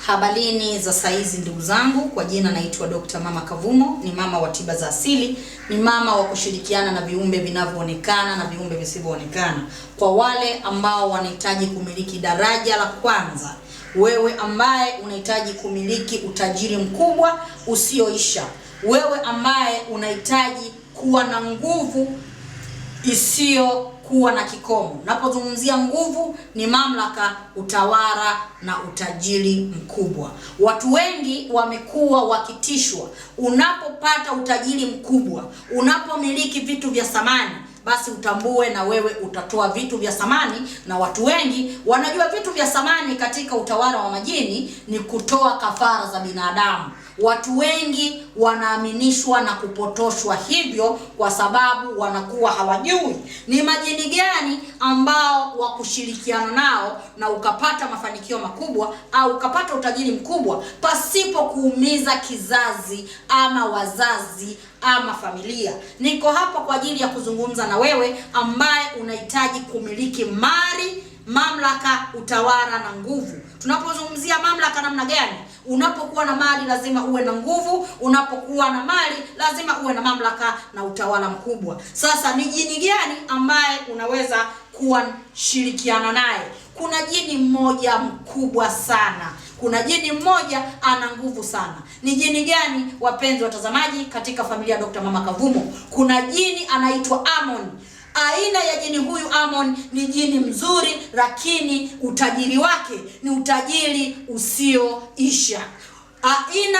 Habalini za saizi ndugu zangu, kwa jina naitwa Dr. Mama Kavumo, ni mama wa tiba za asili, ni mama wa kushirikiana na viumbe vinavyoonekana na viumbe visivyoonekana. Kwa wale ambao wanahitaji kumiliki daraja la kwanza, wewe ambaye unahitaji kumiliki utajiri mkubwa usioisha, wewe ambaye unahitaji kuwa na nguvu isiyokuwa na kikomo. Napozungumzia nguvu ni mamlaka, utawala na utajiri mkubwa. Watu wengi wamekuwa wakitishwa. Unapopata utajiri mkubwa, unapomiliki vitu vya thamani, basi utambue na wewe utatoa vitu vya thamani. Na watu wengi wanajua vitu vya thamani katika utawala wa majini ni kutoa kafara za binadamu. Watu wengi wanaaminishwa na kupotoshwa hivyo kwa sababu wanakuwa hawajui ni majini gani ambao wa kushirikiana nao na ukapata mafanikio makubwa au ukapata utajiri mkubwa pasipo kuumiza kizazi ama wazazi ama familia. Niko hapa kwa ajili ya kuzungumza na wewe ambaye unahitaji kumiliki mali, mamlaka, utawala na nguvu. Tunapozungumzia mamlaka namna gani? Unapokuwa na mali lazima uwe na nguvu, unapokuwa na mali lazima uwe na mamlaka na utawala mkubwa. Sasa ni jini gani ambaye unaweza kuwa shirikiana naye? Kuna jini mmoja mkubwa sana. Kuna jini mmoja ana nguvu sana. Ni jini gani, wapenzi watazamaji, katika familia Dr. Mama Kavumo? Kuna jini anaitwa Amon. Aina ya jini huyu Amon ni jini mzuri, lakini utajiri wake ni utajiri usioisha. Aina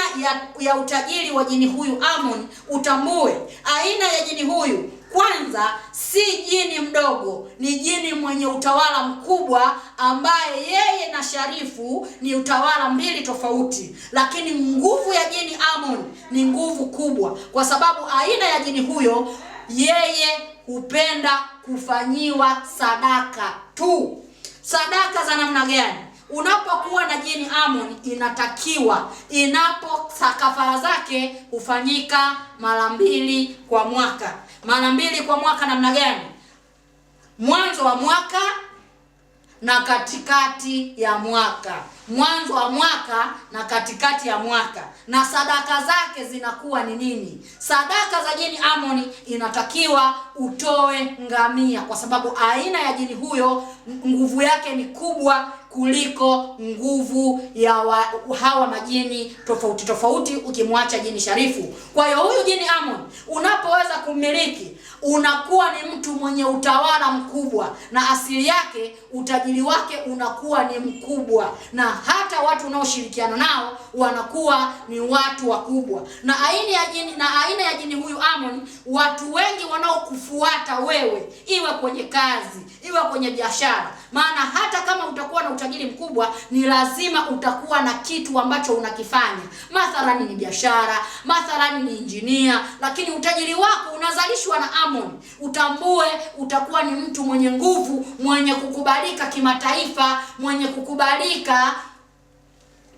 ya utajiri wa jini huyu Amon, utambue aina ya jini huyu, kwanza si jini mdogo, ni jini mwenye utawala mkubwa ambaye yeye na Sharifu ni utawala mbili tofauti. Lakini nguvu ya jini Amon ni nguvu kubwa, kwa sababu aina ya jini huyo yeye hupenda kufanyiwa sadaka tu. Sadaka za namna gani? Unapokuwa na jini Amon, inatakiwa kafara zake hufanyika mara 2 kwa mwaka. Mara 2 kwa mwaka namna gani? Mwanzo wa mwaka na katikati ya mwaka. Mwanzo wa mwaka na katikati ya mwaka. Na sadaka zake zinakuwa ni nini? Sadaka za jini Amon inatakiwa utoe ngamia, kwa sababu aina ya jini huyo nguvu yake ni kubwa kuliko nguvu ya hawa majini tofauti tofauti, ukimwacha jini Sharifu. Kwa hiyo huyu jini Amon unapoweza kumiliki, unakuwa ni mtu mwenye utawala mkubwa, na asili yake utajiri wake unakuwa ni mkubwa, na hata watu unaoshirikiana nao wanakuwa ni watu wakubwa. Na aina ya jini huyu Amon, watu wengi wanaokufuata wewe, iwe kwenye kazi, iwe kwenye biashara, maana hata kama utakuwa na utajiri mkubwa, ni lazima utakuwa na kitu ambacho unakifanya. Mathalani ni biashara, mathalani ni injinia, lakini utajiri wako unazalishwa na Amon. Utambue utakuwa ni mtu mwenye nguvu, mwenye kukubalika kimataifa, mwenye kukubalika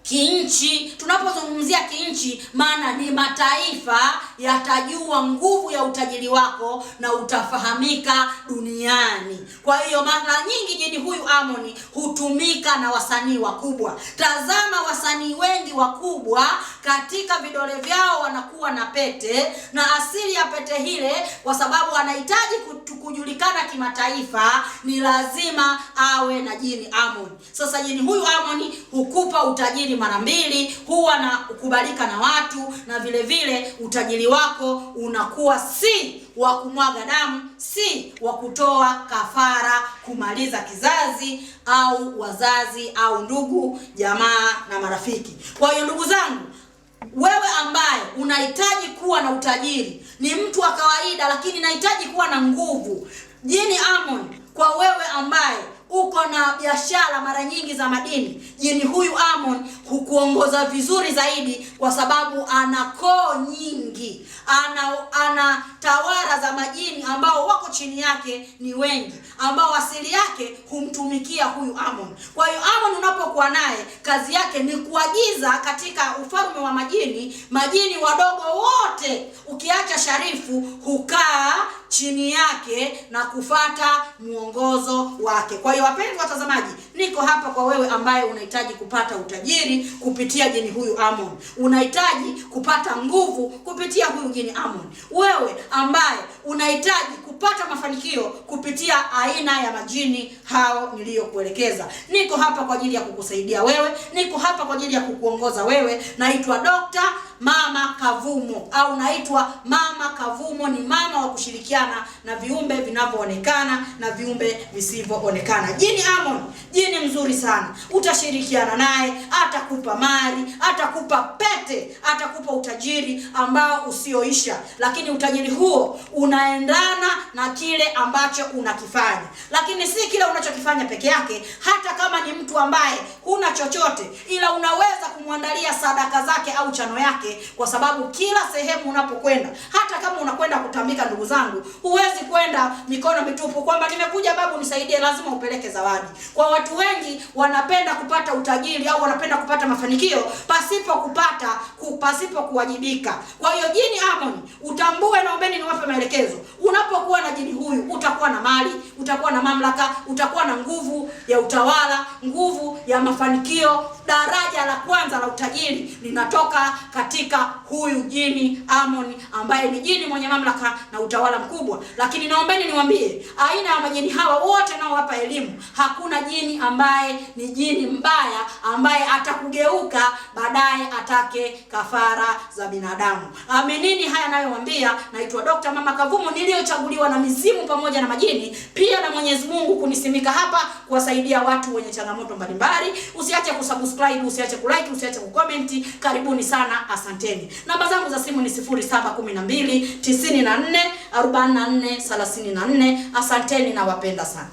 kinchi. Tunapozungumzia kinchi, maana ni mataifa yatajua nguvu ya utajiri wako na utafahamika duniani. Kwa hiyo mara nyingi jini huyu Amon hutumika na wasanii wakubwa. Tazama wasanii wengi wakubwa, katika vidole vyao wanakuwa na pete, na asili ya pete hile, kwa sababu anahitaji kujulikana kimataifa, ni lazima awe na jini Amon. Sasa jini huyu Amon hukupa utajiri mara 2, huwa na kukubalika na watu, na vile vile utajiri wako unakuwa si wa kumwaga damu, si wa kutoa kafara kumaliza kizazi au wazazi au ndugu, jamaa na marafiki. Kwa hiyo ndugu zangu, wewe ambaye unahitaji kuwa na utajiri, ni mtu wa kawaida lakini nahitaji kuwa na nguvu, jini Amon. Kwa wewe ambaye uko na biashara mara nyingi za madini, jini huyu Amon hukuongoza vizuri zaidi, kwa sababu ana koo nyingi, ana tawara za majini ambao wako chini yake ni wengi, ambao asili yake humtumikia huyu Amon. Kwa hiyo Amon unapokuwa naye, kazi yake ni kuagiza katika ufalme wa majini. Majini wadogo wote ukiacha Sharifu hukaa chini yake na kufata muongozo wake. Kwa hiyo wapenzi watazamaji, niko hapa kwa wewe ambaye unahitaji kupata utajiri, kupitia jini huyu Ammon. Unahitaji kupata nguvu kupitia huyu jini Ammon. Wewe ambaye unahitaji kupata mafanikio kupitia aina ya majini hao niliyokuelekeza, niko hapa kwa ajili ya kukusaidia wewe, niko hapa kwa ajili ya kukuongoza wewe. Naitwa Dr. Mama Kavumo, au naitwa Mama Kavumo. Ni mama wa kushirikiana na viumbe vinavyoonekana na viumbe visivyoonekana. Jini Ammon, jini mzuri sana. Utashirikiana naye, atakupa mali, atakupa pete, atakupa utajiri ambao usioisha. Lakini utajiri huo unaendana na kile ambacho unakifanya. Lakini si kile unachokifanya peke yake. Hata kama ni mtu ambaye huna chochote, ila unaweza kumwandalia sadaka zake au chano yake, kwa sababu kila sehemu unapokwenda, hata kama unakwenda kutambika, ndugu zangu, huwezi kwenda mikono mitupu kwamba nimekuja babu nisaidie. Lazima upeleke zawadi. Kwa watu wengi wanapenda kupata utajiri au wanapenda kupata mafanikio pasipo kuwajibika. Kwa hiyo jini Ammon, utambue, naombeni niwape maelekezo. Unapokuwa na jini huyu, utakuwa na mali, utakuwa na mamlaka, utakuwa na nguvu ya utawala, nguvu ya mafanikio. Daraja la kwanza la utajiri linatoka katika huyu jini Ammon, ambaye ni jini mwenye mamlaka na utawala mkubwa. Lakini naombeni niwaambie, aina ya majini hawa wote nao hapa elimu, hakuna jini ambaye ni jini mbaya ambaye atakugeuka baadaye atake kafara za binadamu. Aminini haya nayowaambia. Naitwa Dr. Mama Kavumo, niliyochaguliwa na mizimu pamoja na majini, pia na Mwenyezi Mungu kunisimika hapa kuwasaidia watu wenye changamoto mbalimbali. Usiache kusubscribe, usiache kulike, usiache kucomment. Karibuni sana, asanteni. Namba zangu za simu ni 0712 94 44 34. Asanteni na wapenda sana.